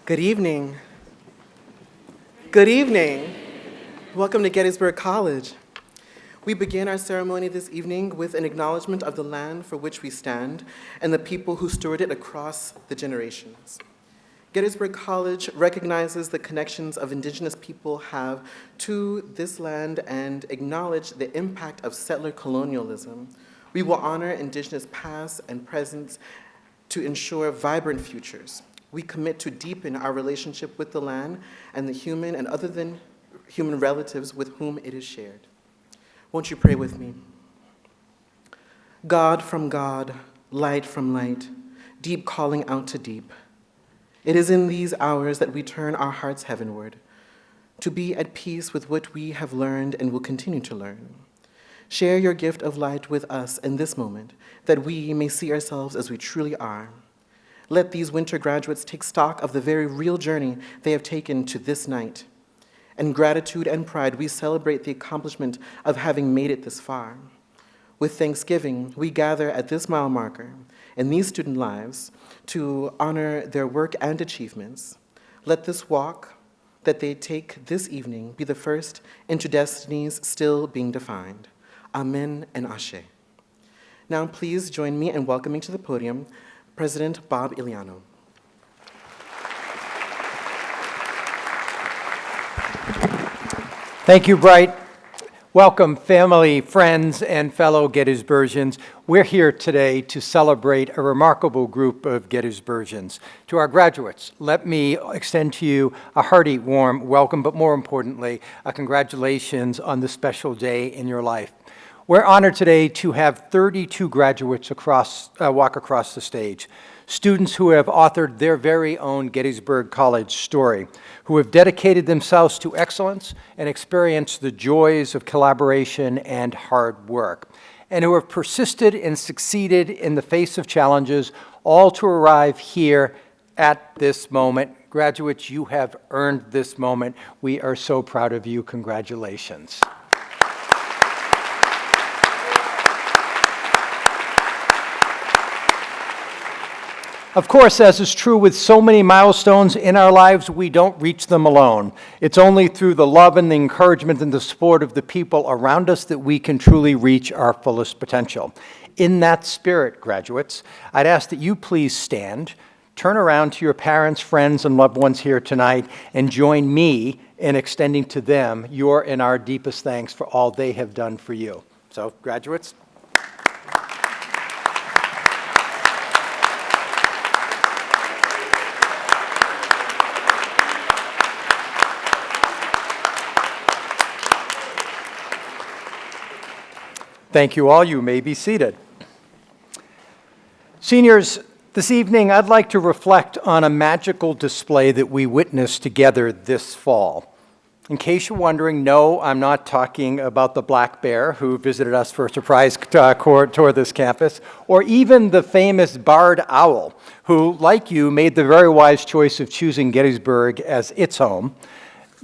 Good evening. Good evening. Welcome to Gettysburg College. We begin our ceremony this evening with an acknowledgement of the land for which we stand and the people who steward it across the generations. Gettysburg College recognizes the connections of Indigenous people have to this land and acknowledge the impact of settler colonialism. We will honor Indigenous past and present to ensure vibrant futures. We commit to deepen our relationship with the land and the human and other than human relatives with whom it is shared. Won't you pray with me? God from God, light from light, deep calling out to deep. It is in these hours that we turn our hearts heavenward, to be at peace with what we have learned and will continue to learn. Share your gift of light with us in this moment, that we may see ourselves as we truly are. Let these winter graduates take stock of the very real journey they have taken to this night. In gratitude and pride, we celebrate the accomplishment of having made it this far. With thanksgiving, we gather at this mile marker in these student lives to honor their work and achievements. Let this walk that they take this evening be the first into destinies still being defined. Amen and Ashe. Now please join me in welcoming to the podium President Bob Iliano. Thank you, Bright. Welcome, family, friends, and fellow Gettysburgians. We're here today to celebrate a remarkable group of Gettysburgians. To our graduates, let me extend to you a hearty, warm welcome, but more importantly, a congratulations on this special day in your life. We're honored today to have 32 graduates walk across the stage, students who have authored their very own Gettysburg College story, who have dedicated themselves to excellence and experienced the joys of collaboration and hard work, and who have persisted and succeeded in the face of challenges, all to arrive here at this moment. Graduates, you have earned this moment. We are so proud of you. Congratulations. Of course, as is true with so many milestones in our lives, we don't reach them alone. It's only through the love and the encouragement and the support of the people around us that we can truly reach our fullest potential. In that spirit, graduates, I'd ask that you please stand, turn around to your parents, friends, and loved ones here tonight, and join me in extending to them your and our deepest thanks for all they have done for you. So, graduates. Thank you all. You may be seated. Seniors, this evening I'd like to reflect on a magical display that we witnessed together this fall. In case you're wondering, no, I'm not talking about the black bear who visited us for a surprise tour of this campus, or even the famous barred owl who, like you, made the very wise choice of choosing Gettysburg as its home.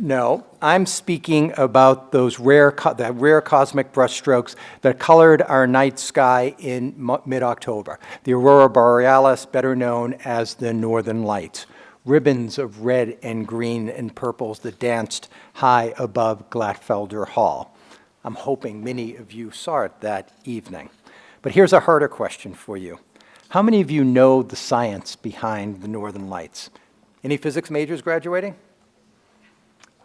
No, I'm speaking about those rare cosmic brushstrokes that colored our night sky in mid-October. The aurora borealis, better known as the northern lights. Ribbons of red and green and purples that danced high above Glatfelder Hall. I'm hoping many of you saw it that evening. But here's a harder question for you. How many of you know the science behind the northern lights? Any physics majors graduating?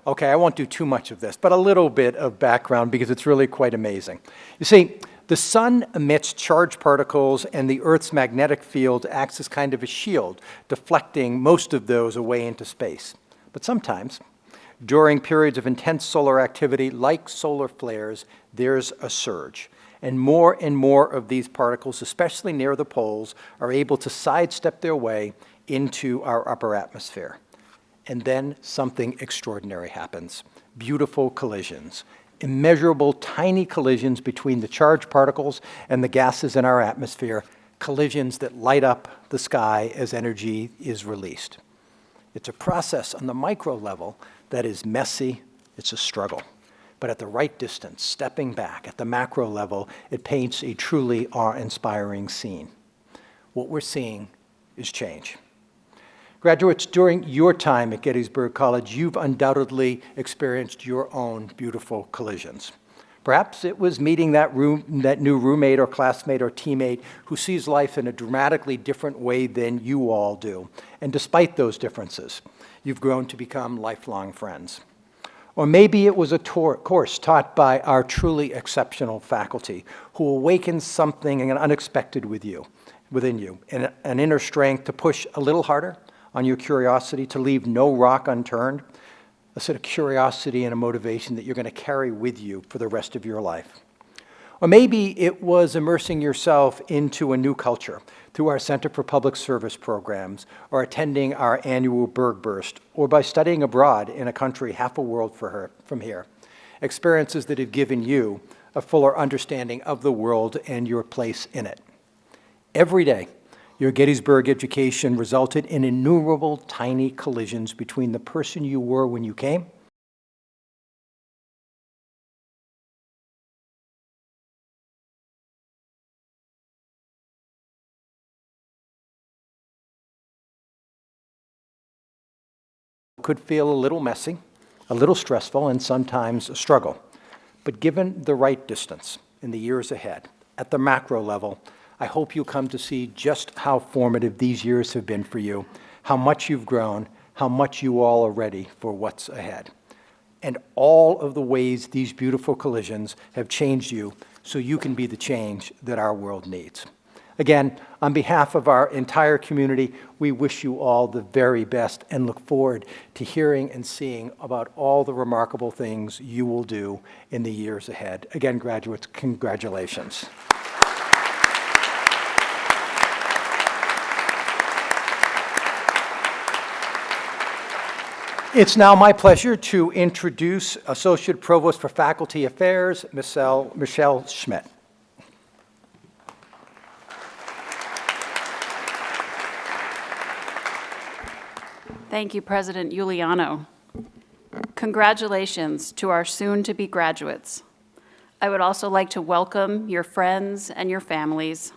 Okay, I won't do too much of this, but a little bit of background because it's really quite amazing. You see, the sun emits charged particles and the Earth's magnetic field acts as kind of a shield, deflecting most of those away into space. But sometimes, during periods of intense solar activity, like solar flares, there's a surge. And more of these particles, especially near the poles, are able to sidestep their way into our upper atmosphere. And then something extraordinary happens. Beautiful collisions. Immeasurable tiny collisions between the charged particles and the gases in our atmosphere. Collisions that light up the sky as energy is released. It's a process on the micro level that is messy. It's a struggle. But at the right distance, stepping back at the macro level, it paints a truly awe-inspiring scene. What we're seeing is change. Graduates, during your time at Gettysburg College, you've undoubtedly experienced your own beautiful collisions. Perhaps it was meeting that new roommate or classmate or teammate who sees life in a dramatically different way than you all do. And despite those differences, you've grown to become lifelong friends. Or maybe it was a course taught by our truly exceptional faculty who awakened something unexpected within you, and an inner strength to push a little harder on your curiosity, to leave no rock unturned, a sort of curiosity and a motivation that you're going to carry with you for the rest of your life. Or maybe it was immersing yourself into a new culture through our Center for Public Service programs, or attending our annual Bergburst, or by studying abroad in a country half a world from here. Experiences that have given you a fuller understanding of the world and your place in it. Every day, your Gettysburg education resulted in innumerable tiny collisions between the person you were when you came could feel a little messy, a little stressful, and sometimes a struggle. But given the right distance in the years ahead, at the macro level, I hope you'll come to see just how formative these years have been for you, how much you've grown, how much you all are ready for what's ahead, and all of the ways these beautiful collisions have changed you so you can be the change that our world needs. Again, on behalf of our entire community, we wish you all the very best and look forward to hearing and seeing about all the remarkable things you will do in the years ahead. Again, graduates, congratulations. It's now my pleasure to introduce Associate Provost for Faculty Affairs, Michelle Schmidt. Thank you, President Giuliano. Congratulations to our soon-to-be graduates. I would also like to welcome your friends and your families,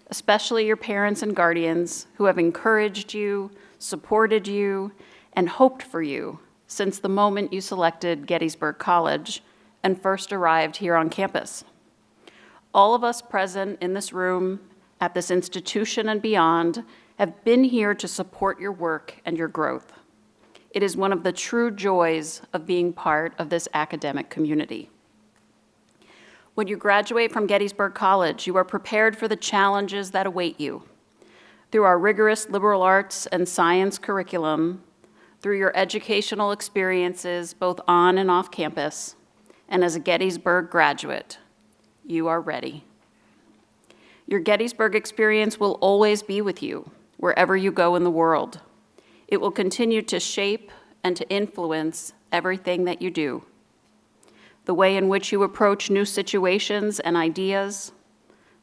especially your parents and guardians who have encouraged you, supported you, and hoped for you since the moment you selected Gettysburg College and first arrived here on campus. All of us present in this room, at this institution and beyond, have been here to support your work and your growth. It is one of the true joys of being part of this academic community. When you graduate from Gettysburg College, you are prepared for the challenges that await you. Through our rigorous liberal arts and science curriculum, through your educational experiences both on and off campus, and as a Gettysburg graduate, you are ready. Your Gettysburg experience will always be with you, wherever you go in the world. It will continue to shape and to influence everything that you do. The way in which you approach new situations and ideas,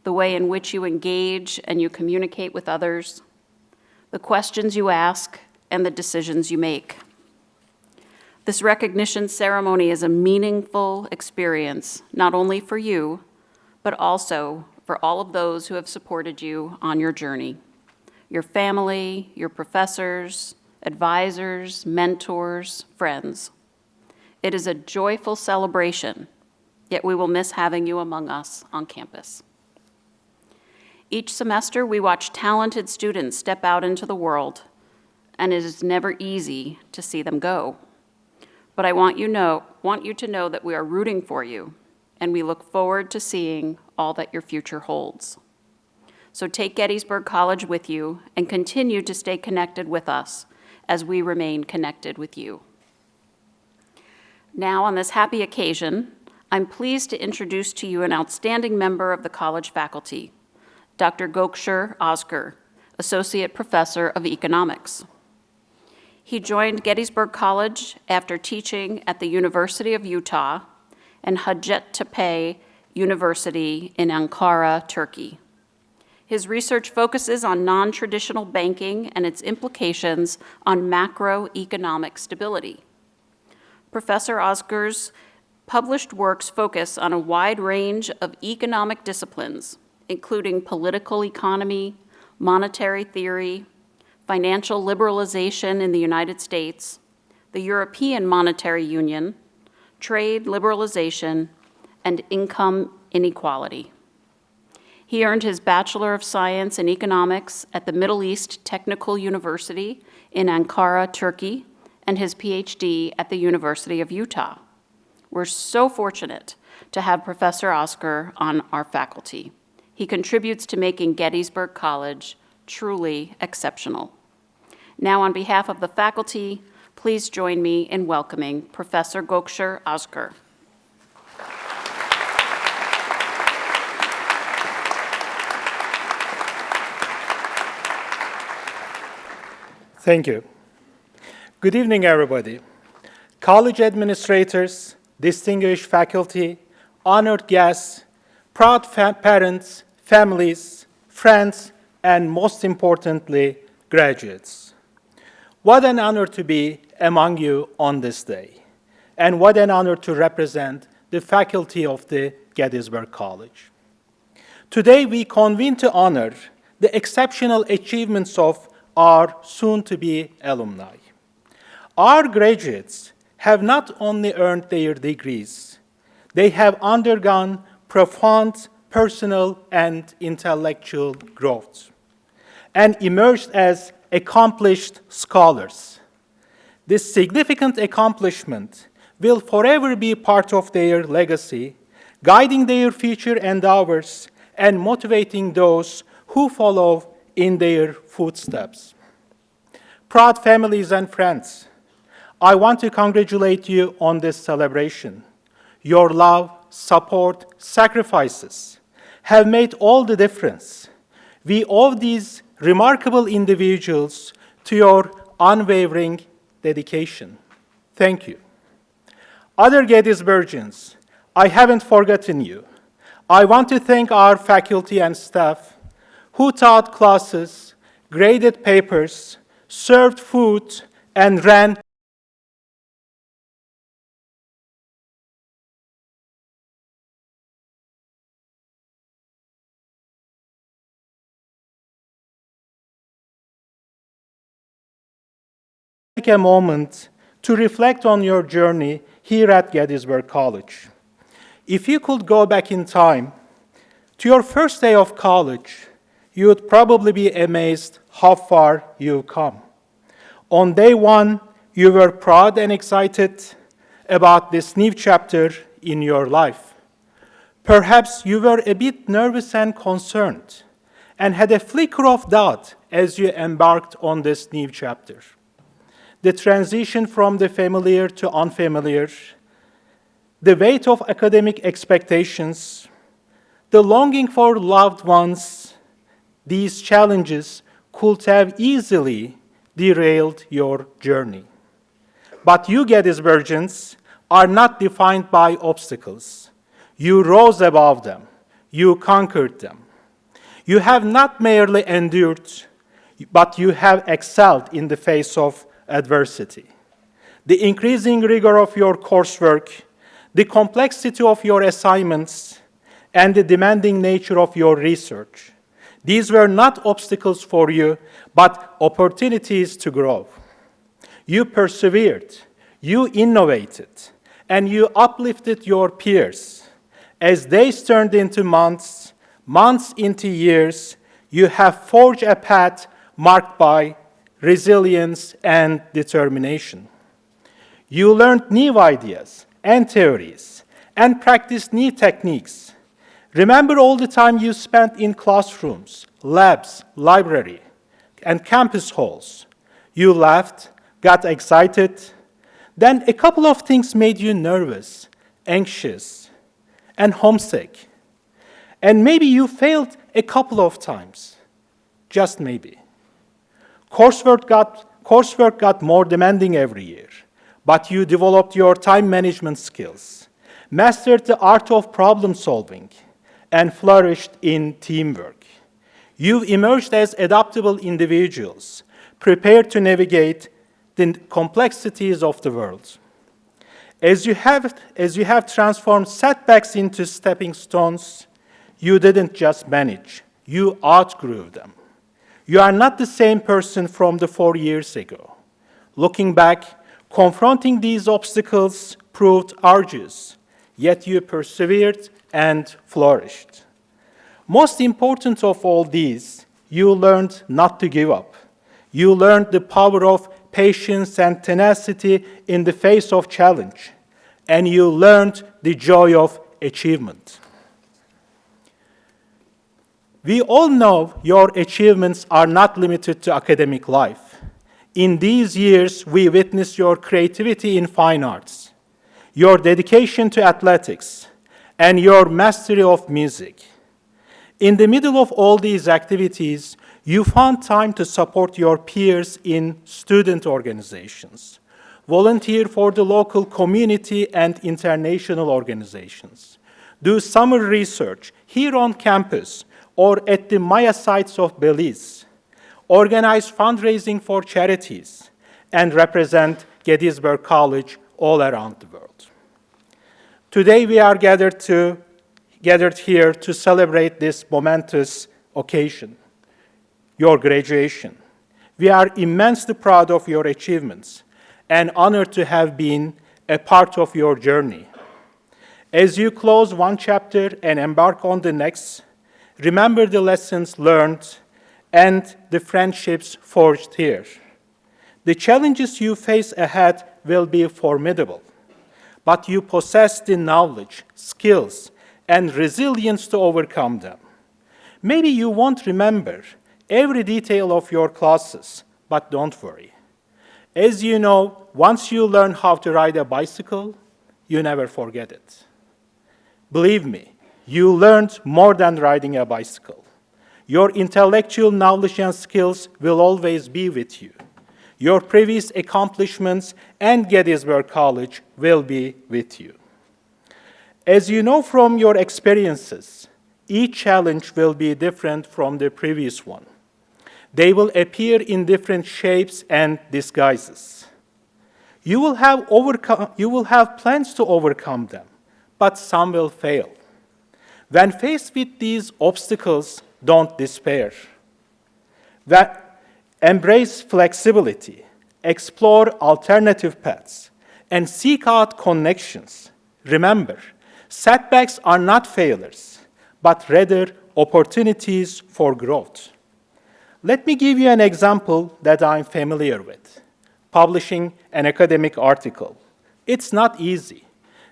the way in which you engage and you communicate with others, the questions you ask, and the decisions you make. This recognition ceremony is a meaningful experience, not only for you, but also for all of those who have supported you on your journey. Your family, your professors, advisors, mentors, friends. It is a joyful celebration, yet we will miss having you among us on campus. Each semester, we watch talented students step out into the world, and it is never easy to see them go. But I want you to know that we are rooting for you, and we look forward to seeing all that your future holds. So take Gettysburg College with you and continue to stay connected with us as we remain connected with you. Now, on this happy occasion, I'm pleased to introduce to you an outstanding member of the college faculty, Dr. Gökçer Özgür, Associate Professor of Economics. He joined Gettysburg College after teaching at the University of Utah and Hacettepe University in Ankara, Turkey. His research focuses on non-traditional banking and its implications on macroeconomic stability. Professor Özgür's published works focus on a wide range of economic disciplines, including political economy, monetary theory, financial liberalization in the United States, the European Monetary Union, trade liberalization, and income inequality. He earned his Bachelor of Science in Economics at the Middle East Technical University in Ankara, Turkey, and his PhD at the University of Utah. We're so fortunate to have Professor Oscar on our faculty. He contributes to making Gettysburg College truly exceptional. Now, on behalf of the faculty, please join me in welcoming Professor Gökçer Özgür. Thank you. Good evening, everybody. College administrators, distinguished faculty, honored guests, proud parents, families, friends, and most importantly, graduates. What an honor to be among you on this day, and what an honor to represent the faculty of the Gettysburg College. Today, we convene to honor the exceptional achievements of our soon-to-be alumni. Our graduates have not only earned their degrees, they have undergone profound personal and intellectual growth and emerged as accomplished scholars. This significant accomplishment will forever be part of their legacy, guiding their future endeavors and motivating those who follow in their footsteps. Proud families and friends, I want to congratulate you on this celebration. Your love, support, sacrifices have made all the difference. We owe these remarkable individuals to your unwavering dedication. Thank you. Other Gettysburgians, I haven't forgotten you. I want to thank our faculty and staff who taught classes, graded papers, served food, and ran take a moment to reflect on your journey here at Gettysburg College. If you could go back in time to your first day of college, you would probably be amazed how far you've come. On day one, you were proud and excited about this new chapter in your life. Perhaps you were a bit nervous and concerned and had a flicker of doubt as you embarked on this new chapter. The transition from the familiar to unfamiliar, the weight of academic expectations, the longing for loved ones, these challenges could have easily derailed your journey. But you Gettysburgians are not defined by obstacles. You rose above them. You conquered them. You have not merely endured, but you have excelled in the face of adversity. The increasing rigor of your coursework, the complexity of your assignments, and the demanding nature of your research. These were not obstacles for you, but opportunities to grow. You persevered, you innovated, and you uplifted your peers. As days turned into months, months into years, you have forged a path marked by resilience and determination. You learned new ideas and theories and practiced new techniques. Remember all the time you spent in classrooms, labs, library, and campus halls. You laughed, got excited. Then a couple of things made you nervous, anxious, and homesick. And maybe you failed a couple of times, just maybe. Coursework got more demanding every year, but you developed your time management skills, mastered the art of problem solving, and flourished in teamwork. You've emerged as adaptable individuals, prepared to navigate the complexities of the world. As you have transformed setbacks into stepping stones, you didn't just manage, you outgrew them. You are not the same person from the 4 years ago. Looking back, confronting these obstacles proved arduous, yet you persevered and flourished. Most important of all these, you learned not to give up. You learned the power of patience and tenacity in the face of challenge, and you learned the joy of achievement. We all know your achievements are not limited to academic life. In these years, we witnessed your creativity in fine arts, your dedication to athletics, and your mastery of music. In the middle of all these activities, you found time to support your peers in student organizations, volunteer for the local community and international organizations, do summer research here on campus or at the Maya sites of Belize, organize fundraising for charities, and represent Gettysburg College all around the world. Today we are gathered here to celebrate this momentous occasion, your graduation. We are immensely proud of your achievements and honored to have been a part of your journey. As you close one chapter and embark on the next, remember the lessons learned and the friendships forged here. The challenges you face ahead will be formidable, but you possess the knowledge, skills, and resilience to overcome them. Maybe you won't remember every detail of your classes, but don't worry. As you know, once you learn how to ride a bicycle, you never forget it. Believe me, you learned more than riding a bicycle. Your intellectual knowledge and skills will always be with you. Your previous accomplishments and Gettysburg College will be with you. As you know from your experiences, each challenge will be different from the previous one. They will appear in different shapes and disguises. You will have plans to overcome them, but some will fail. When faced with these obstacles, don't despair. Embrace flexibility, explore alternative paths, and seek out connections. Remember, setbacks are not failures, but rather opportunities for growth. Let me give you an example that I'm familiar with. Publishing an academic article. It's not easy.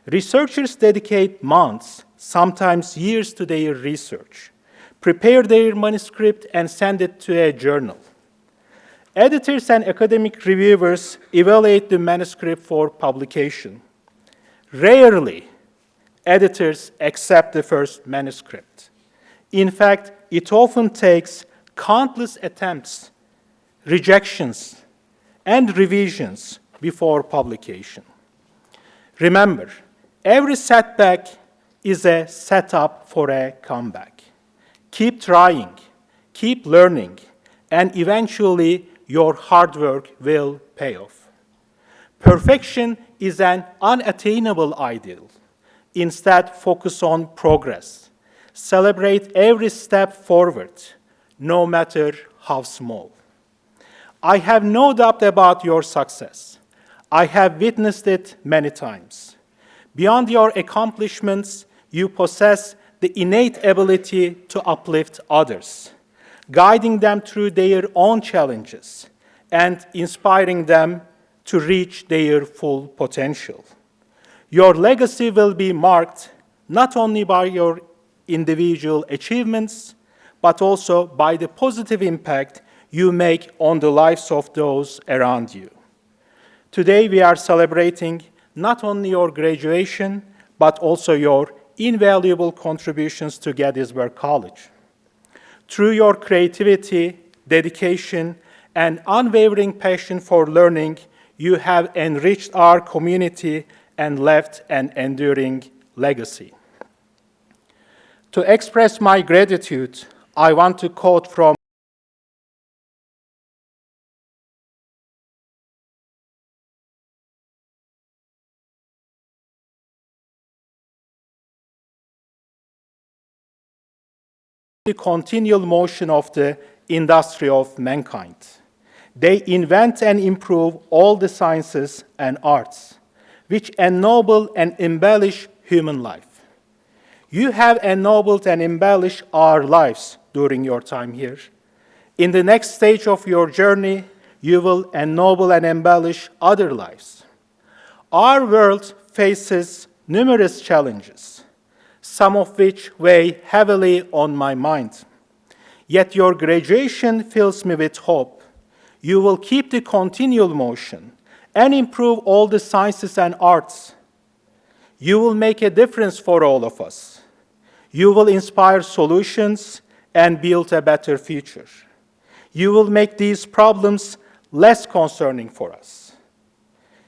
Researchers dedicate months, sometimes years to their research, prepare their manuscript, and send it to a journal. Editors and academic reviewers evaluate the manuscript for publication. Rarely, editors accept the first manuscript. In fact, it often takes countless attempts, rejections, and revisions before publication. Remember, every setback is a setup for a comeback. Keep trying, keep learning, and eventually your hard work will pay off. Perfection is an unattainable ideal. Instead, focus on progress. Celebrate every step forward, no matter how small. I have no doubt about your success. I have witnessed it many times. Beyond your accomplishments, you possess the innate ability to uplift others, guiding them through their own challenges and inspiring them to reach their full potential. Your legacy will be marked not only by your individual achievements, but also by the positive impact you make on the lives of those around you. Today, we are celebrating not only your graduation, but also your invaluable contributions to Gettysburg College. Through your creativity, dedication, and unwavering passion for learning, you have enriched our community and left an enduring legacy. To express my gratitude, I want to quote from the continual motion of the industry of mankind. They invent and improve all the sciences and arts, which ennoble and embellish human life. You have ennobled and embellished our lives during your time here. In the next stage of your journey, you will ennoble and embellish other lives. Our world faces numerous challenges, some of which weigh heavily on my mind. Yet your graduation fills me with hope. You will keep the continual motion and improve all the sciences and arts. You will make a difference for all of us. You will inspire solutions and build a better future. You will make these problems less concerning for us.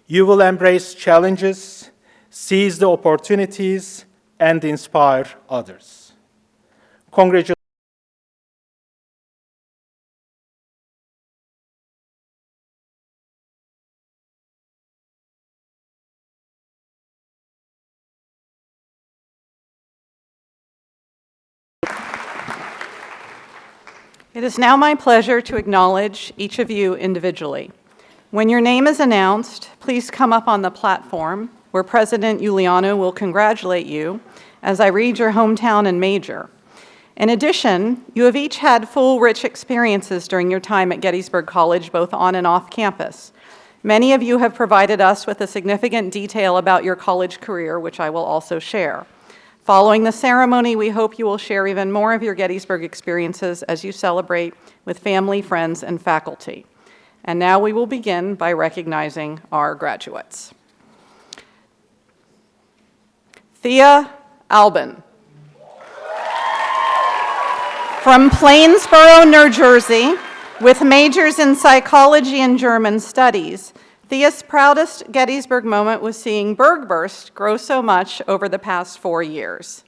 You will embrace challenges, seize the opportunities, and inspire others. Congratulations. It is now my pleasure to acknowledge each of you individually. When your name is announced, please come up on the platform where President Giuliano will congratulate you as I read your hometown and major. In addition, you have each had full, rich experiences during your time at Gettysburg College, both on and off campus. Many of you have provided us with a significant detail about your college career, which I will also share. Following the ceremony, we hope you will share even more of your Gettysburg experiences as you celebrate with family, friends, and faculty. And now we will begin by recognizing our graduates. Thea Albin. From Plainsboro, New Jersey, with majors in psychology and German studies, Thea's proudest Gettysburg moment was seeing Bergburst grow so much over the past 4 years.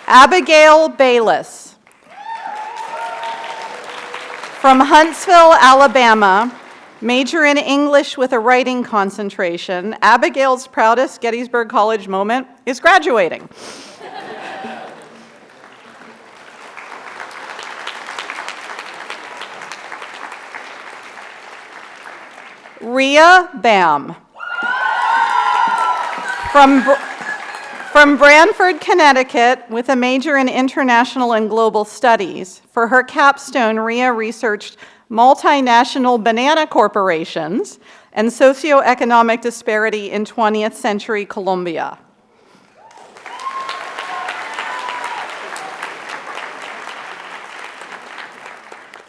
Abigail Bayless. From Huntsville, Alabama, major in English with a writing concentration, Abigail's proudest Gettysburg College moment is graduating. Rhea Bam. From Branford, Connecticut, with a major in International and Global Studies. For her capstone, Rhea researched multinational banana corporations and socioeconomic disparity in 20th century Colombia.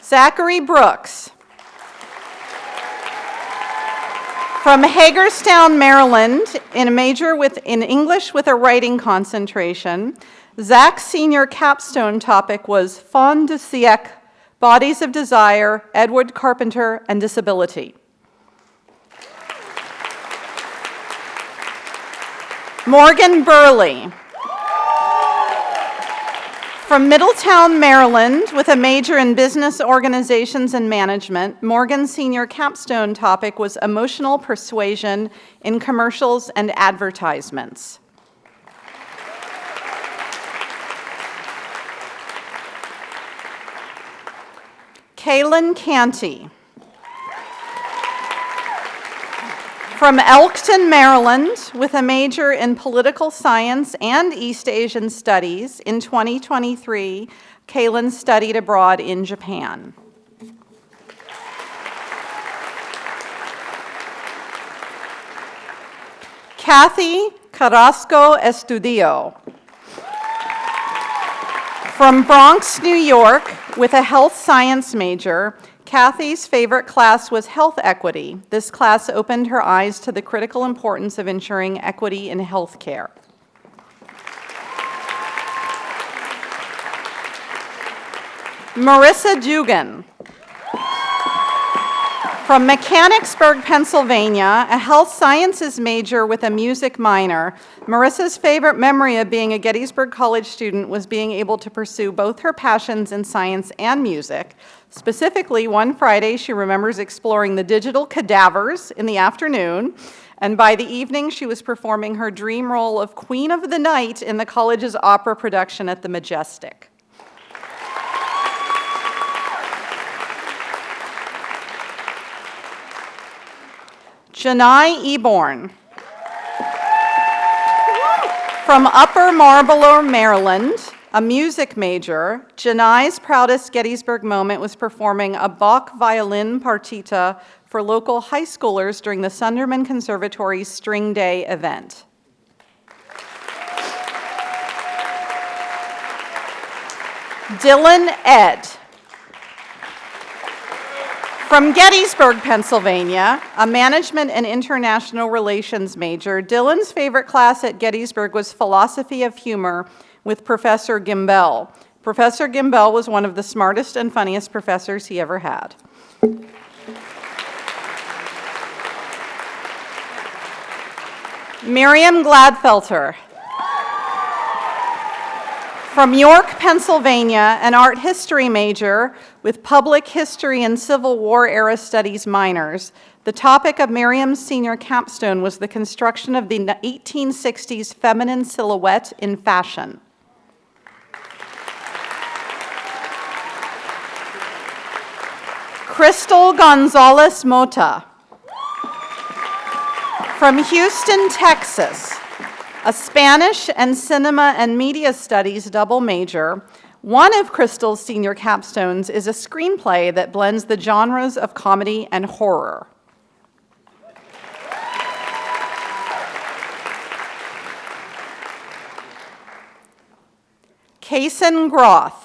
Zachary Brooks. From Hagerstown, Maryland, in a major in English with a writing concentration, Zach's senior capstone topic was Fin de siècle, Bodies of Desire, Edward Carpenter, and Disability. Morgan Burley. From Middletown, Maryland, with a major in business organizations and management, Morgan's senior capstone topic was emotional persuasion in commercials and advertisements. Kaylin Canty. From Elkton, Maryland, with a major in political science and East Asian studies, in 2023, Kaylin studied abroad in Japan. Kathy Carrasco Estudio. From Bronx, New York, with a health science major, Kathy's favorite class was health equity. This class opened her eyes to the critical importance of ensuring equity in healthcare. Marissa Dugan. From Mechanicsburg, Pennsylvania, a health sciences major with a music minor, Marissa's favorite memory of being a Gettysburg College student was being able to pursue both her passions in science and music. Specifically, one Friday, she remembers exploring the digital cadavers in the afternoon and by the evening she was performing her dream role of Queen of the Night in the college's opera production at the Majestic. Janai Eborn. From Upper Marlboro, Maryland, a music major, Janai's proudest Gettysburg moment was performing a Bach violin partita for local high schoolers during the Sunderman Conservatory's String Day event. Dylan Ed. From Gettysburg, Pennsylvania, a management and international relations major, Dylan's favorite class at Gettysburg was philosophy of humor with Professor Gimbel. Professor Gimbel was one of the smartest and funniest professors he ever had. Miriam Gladfelter. From York, Pennsylvania, an art history major with public history and Civil War era studies minors, the topic of Miriam's senior capstone was the construction of the 1860s feminine silhouette in fashion. Crystal Gonzalez Mota. From Houston, Texas, a Spanish and cinema and media studies double major, one of Crystal's senior capstones is a screenplay that blends the genres of comedy and horror. Kaysen Groth.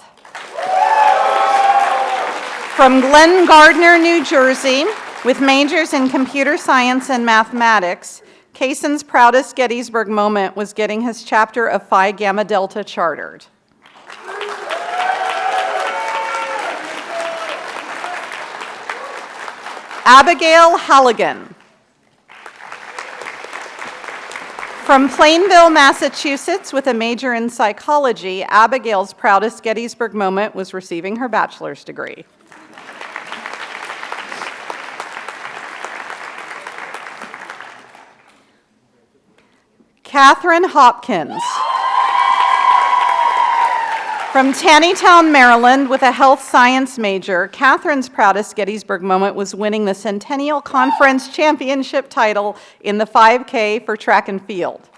From Glen Gardner, New Jersey, with majors in computer science and mathematics, Kaysen's proudest Gettysburg moment was getting his chapter of Phi Gamma Delta chartered. Abigail Halligan. From Plainville, Massachusetts, with a major in psychology, Abigail's proudest Gettysburg moment was receiving her bachelor's degree. Catherine Hopkins. From Taneytown, Maryland, with a health science major, Catherine's proudest Gettysburg moment was winning the Centennial Conference Championship title in the 5K for track and field.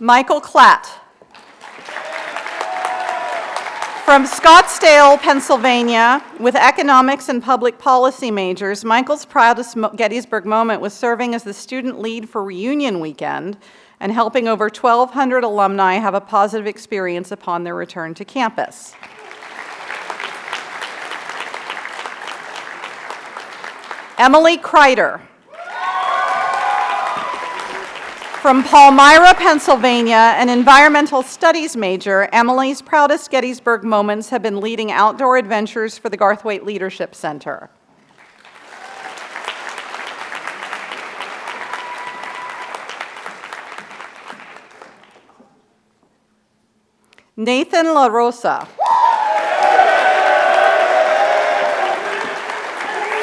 Michael Klatt. From Scottsdale, Pennsylvania, with economics and public policy majors, Michael's proudest Gettysburg moment was serving as the student lead for reunion weekend and helping over 1,200 alumni have a positive experience upon their return to campus. Emily Kreider. From Palmyra, Pennsylvania, an environmental studies major, Emily's proudest Gettysburg moments have been leading outdoor adventures for the Garthwaite Leadership Center. Nathan La Rosa.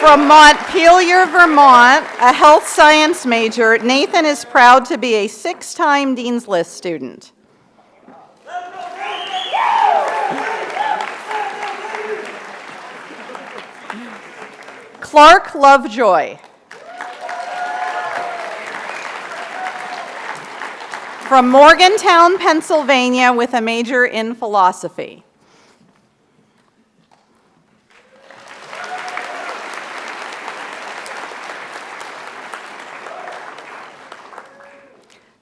From Montpelier, Vermont, a health science major, Nathan is proud to be a 6-time Dean's List student. Clark Lovejoy. From Morgantown, Pennsylvania, with a major in philosophy.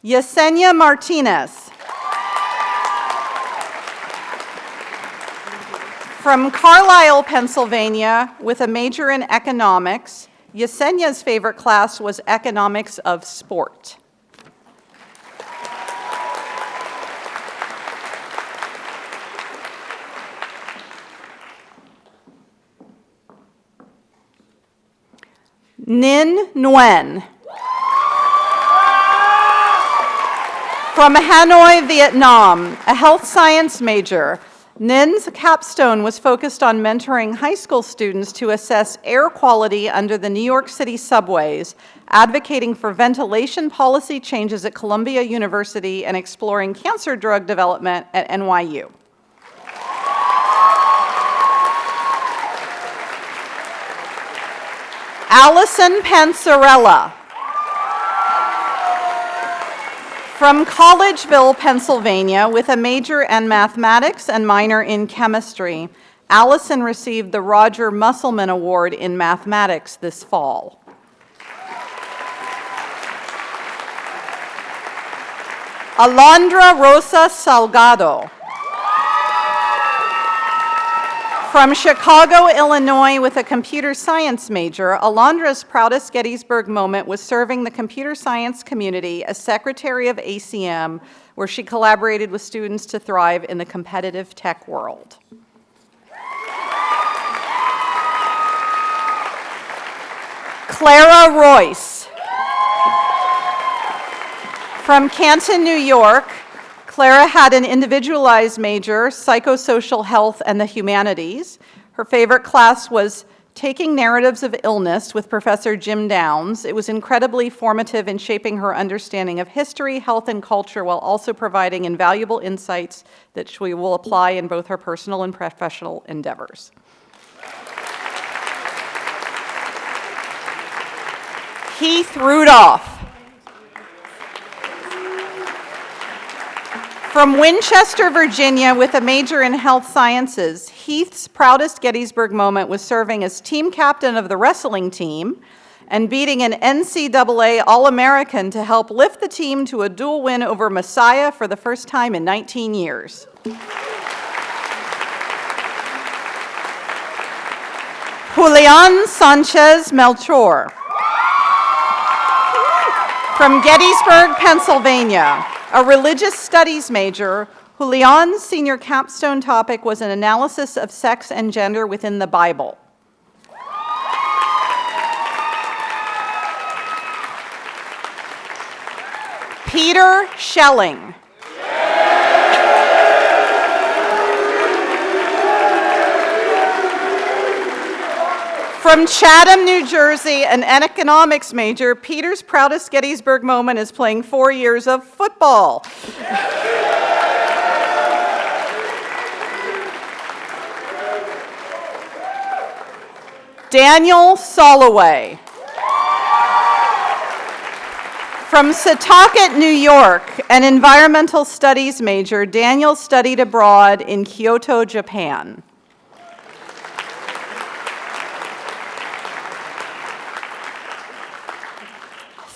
Yesenia Martinez. From Carlisle, Pennsylvania, with a major in economics, Yesenia's favorite class was economics of sport. Ninh Nguyen. From Hanoi, Vietnam, a health science major, Nin's capstone was focused on mentoring high school students to assess air quality under the New York City subways, advocating for ventilation policy changes at Columbia University, and exploring cancer drug development at NYU. Allison Panzarella. From Collegeville, Pennsylvania, with a major in mathematics and minor in chemistry, Allison received the Roger Musselman Award in mathematics this fall. Alondra Rosa Salgado. From Chicago, Illinois, with a computer science major, Alondra's proudest Gettysburg moment was serving the computer science community as secretary of ACM, where she collaborated with students to thrive in the competitive tech world. Clara Royce. From Canton, New York, Clara had an individualized major, psychosocial health and the humanities. Her favorite class was Taking Narratives of Illness with Professor Jim Downs. It was incredibly formative in shaping her understanding of history, health, and culture, while also providing invaluable insights that she will apply in both her personal and professional endeavors. Heath Rudolph. From Winchester, Virginia, with a major in health sciences, Heath's proudest Gettysburg moment was serving as team captain of the wrestling team and beating an NCAA All-American to help lift the team to a dual win over Messiah for the first time in 19 years. Julian Sanchez Melchor. From Gettysburg, Pennsylvania, a religious studies major, Julian's senior capstone topic was an analysis of sex and gender within the Bible. Peter Schelling. From Chatham, New Jersey, an economics major, Peter's proudest Gettysburg moment is playing 4 years of football. Daniel Soloway. From Setauket, New York, an environmental studies major, Daniel studied abroad in Kyoto, Japan.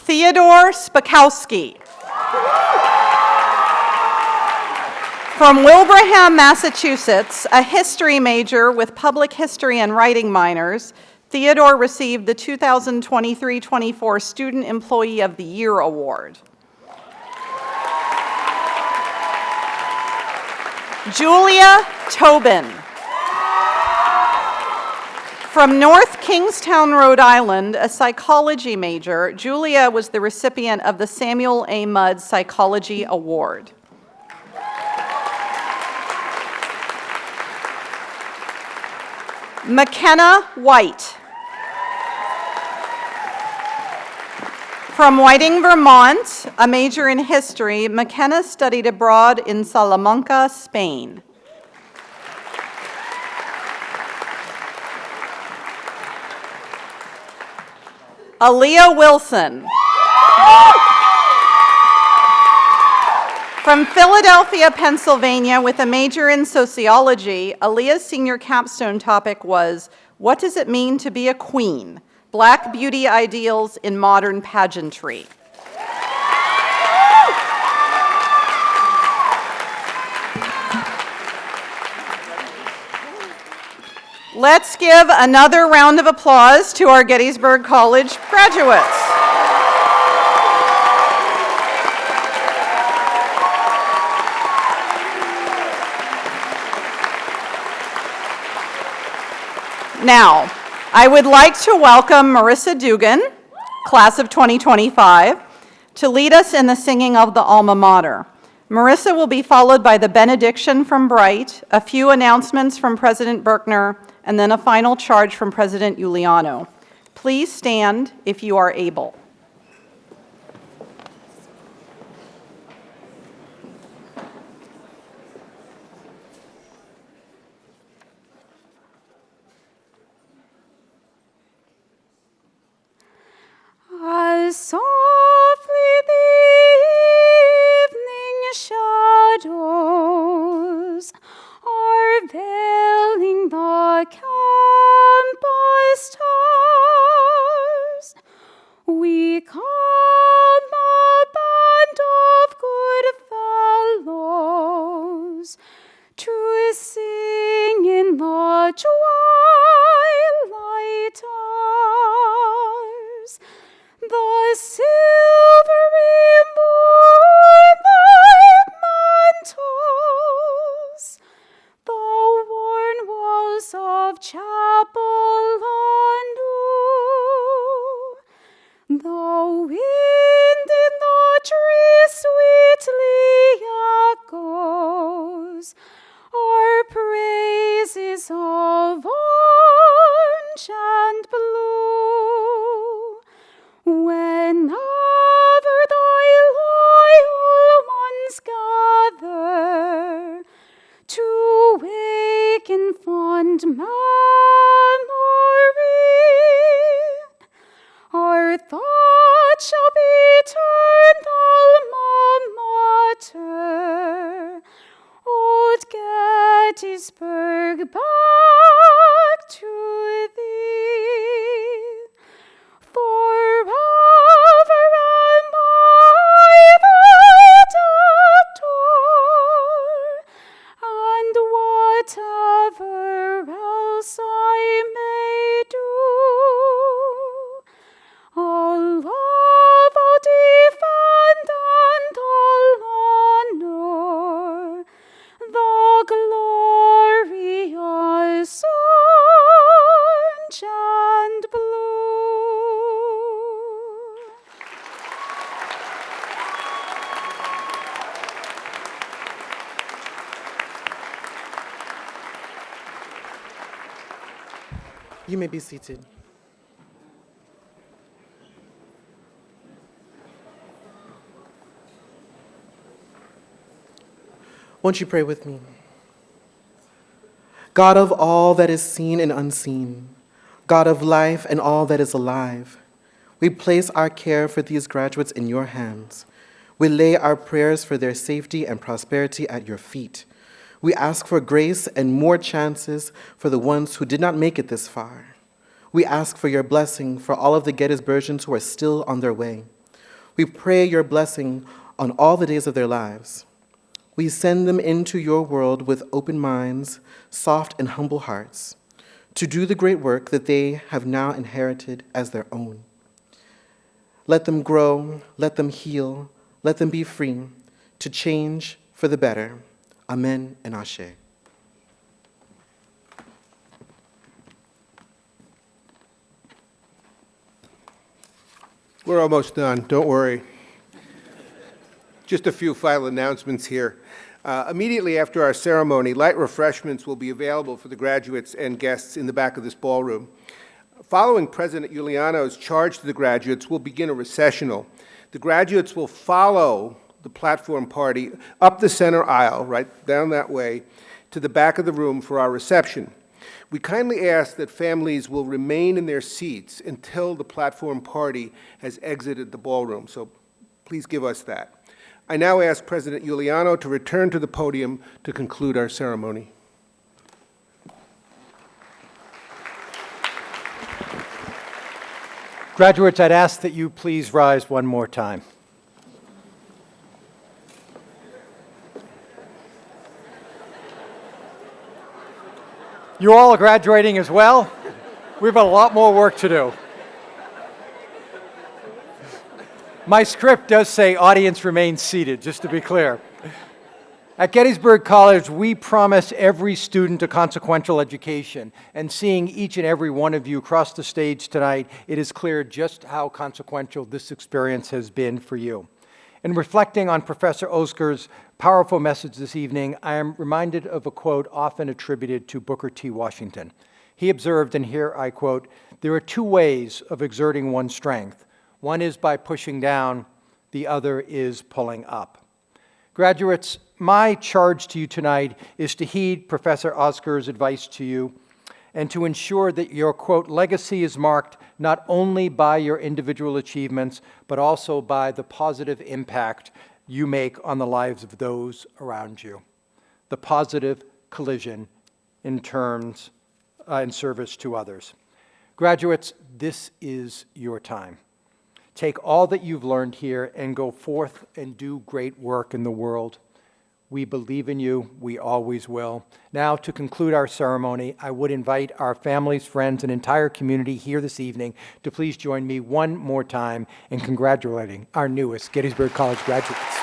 Theodore Spakowski. From Wilbraham, Massachusetts, a history major with public history and writing minors, Theodore received the 2023-24 Student Employee of the Year Award. Julia Tobin. From North Kingstown, Rhode Island, a psychology major, Julia was the recipient of the Samuel A. Mudd Psychology Award. McKenna White. From Whiting, Vermont, a major in history, McKenna studied abroad in Salamanca, Spain. Aaliyah Wilson. From Philadelphia, Pennsylvania, with a major in sociology, Aaliyah's senior capstone topic was, "What does it mean to be a queen? Black beauty ideals in modern pageantry." Let's give another round of applause to our Gettysburg College graduates. Now, I would like to welcome Marissa Dugan, class of 2025, to lead us in the singing of the alma mater. Marissa will be followed by the benediction from Bright, a few announcements from President Berkner, and then a final charge from President Giuliano. Please stand if you are able. As softly the evening shadows are veiling the campus stars, we come a band of good fellows to sing in the twilight hours. The silvery moonlight mantles the worn walls of chapel anew. The wind in the trees sweetly echoes our praises of orange and blue. Whenever thy loyal ones gather to wake in fond memory, our thoughts shall be turned alma mater, old Gettysburg, back to thee. Forever am I thy debtor, and whatever else I may do, I'll love, I'll defend, and I'll honor the glorious orange and blue. You may be seated. Won't you pray with me? God of all that is seen and unseen, God of life and all that is alive, we place our care for these graduates in your hands. We lay our prayers for their safety and prosperity at your feet. We ask for grace and more chances for the ones who did not make it this far. We ask for your blessing for all of the Gettysburgians who are still on their way. We pray your blessing on all the days of their lives. We send them into your world with open minds, soft and humble hearts, to do the great work that they have now inherited as their own. Let them grow, let them heal, let them be free to change for the better. Amen and Ashe. We're almost done, don't worry. Just a few final announcements here. Immediately after our ceremony, light refreshments will be available for the graduates and guests in the back of this ballroom. Following President Giuliano's charge to the graduates, we'll begin a recessional. The graduates will follow the platform party up the center aisle, right down that way, to the back of the room for our reception. We kindly ask that families will remain in their seats until the platform party has exited the ballroom, so please give us that. I now ask President Giuliano to return to the podium to conclude our ceremony. Graduates, I'd ask that you please rise one more time. You all are graduating as well? We have a lot more work to do. My script does say audience remain seated, just to be clear. At Gettysburg College, we promise every student a consequential education, and seeing each and every one of you across the stage tonight, it is clear just how consequential this experience has been for you. In reflecting on Professor Oscar's powerful message this evening, I am reminded of a quote often attributed to Booker T. Washington. He observed, and here I quote, "There are two ways of exerting one's strength. One is by pushing down, the other is pulling up." Graduates, my charge to you tonight is to heed Professor Oscar's advice to you and to ensure that your, quote, legacy is marked not only by your individual achievements, but also by the positive impact you make on the lives of those around you. The positive collision in terms, in service to others. Graduates, this is your time. Take all that you've learned here and go forth and do great work in the world. We believe in you. We always will. Now, to conclude our ceremony, I would invite our families, friends, and entire community here this evening to please join me one more time in congratulating our newest Gettysburg College graduates.